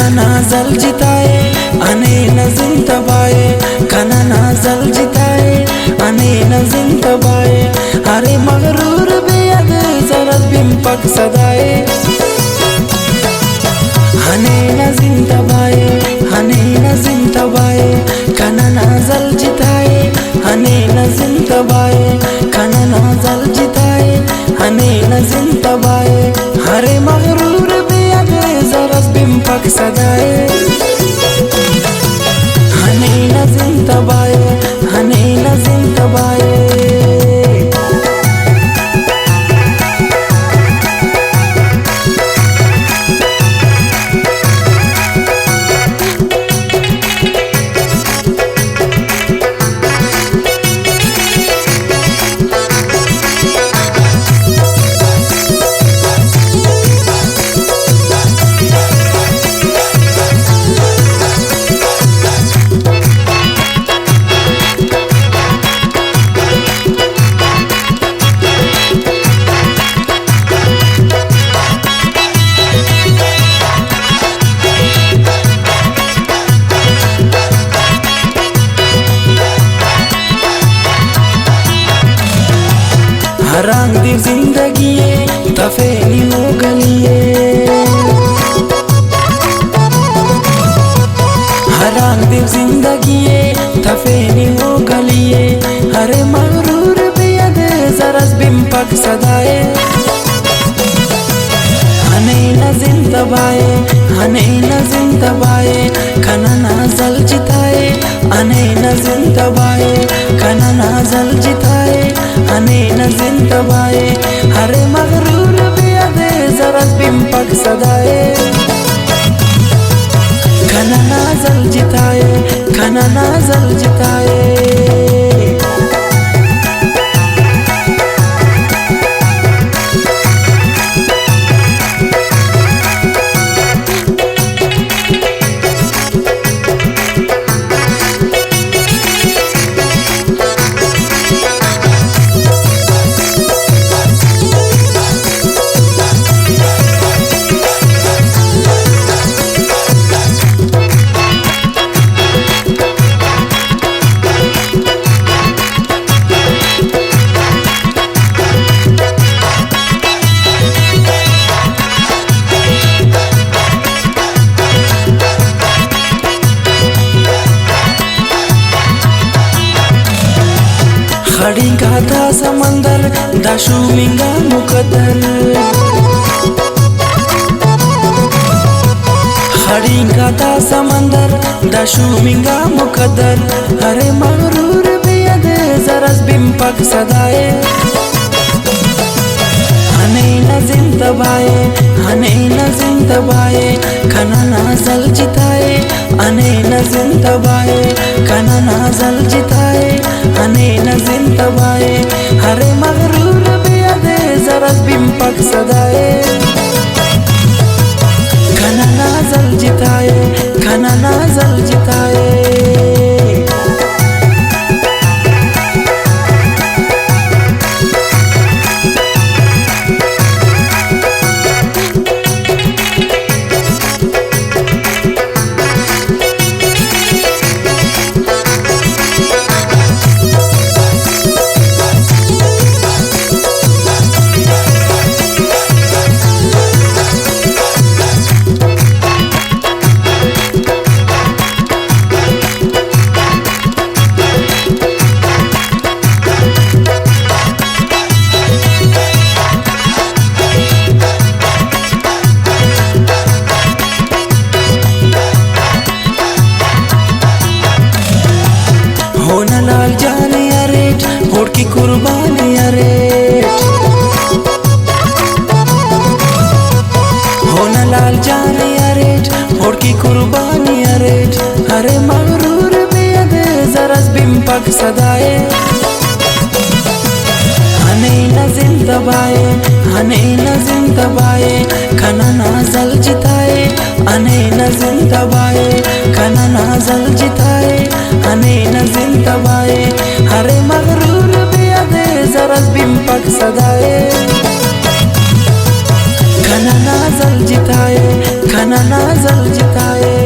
खाना नाजल जिताए अने नजिम तबाए, खाना नाजल जिताए अने नजिम तबाए। अरे मगरूर बेअद जरत बिम्पक सदाए, हने नजिम तबाए, हने नजिम तबाए। खाना नाजल जिताए हने नजिम तबाए, खाना नाजल जिताए हने नजिम तबाए। हरे मगरूर बेअद जरत बिम्पक सदाए, हने नजिम तबाए, हने नजिम तबाए। हरांग दी जिंदगी तफेली हो गलिए, हरांग दी जिंदगी तफेली हो गलिए। हरे मगरूर बेअद जरस बिम्पक सदाए, हने नजिम तबाए, हने नजिम तबाए। खाना नाजल जिताए अने नजिम तबाए, खाना नाजल जिताए अने नजिम तबाए। हरे मगरूर बेअद जरस बिम्पक सदाए, खाना नाजल जिताए, खाना नाजल जिताए। खड़ी गाथा समंदर दाशुमिंगा मुकद्दर, खड़ी गाथा समंदर दाशुमिंगा मुकद्दर। हरे मगरूर बेअद जरस बिम्पक सदाए, हने नजिम तबाए, हने नजिम तबाए। खाना नाजल जिताए अने नजिम तबाए, खाना नाजल जिताए अने नजिम तबाए। हरे मगरूर बेअद जरस बिम्पक सदाए, खाना नाजल जिताए, खाना नाजल जिताए। होना लाल जाने अरेट होड़ की कुर्बानी अरेट, होना लाल जाने अरेट होड़ की कुर्बानी अरेट। हरे मगरूर बेअद जरस बिम्पक सदाए, हने नजिम तबाए, हने नजिम तबाए। खाना नाजल जिताए अने नजिम तबाए, खाना नाजल जिताए अने नजिम तबाए। हरे मगरूर बेअद जरस बिम्पक सदाए, खाना नाजल जिताए, खाना खाना ना जल जिताए।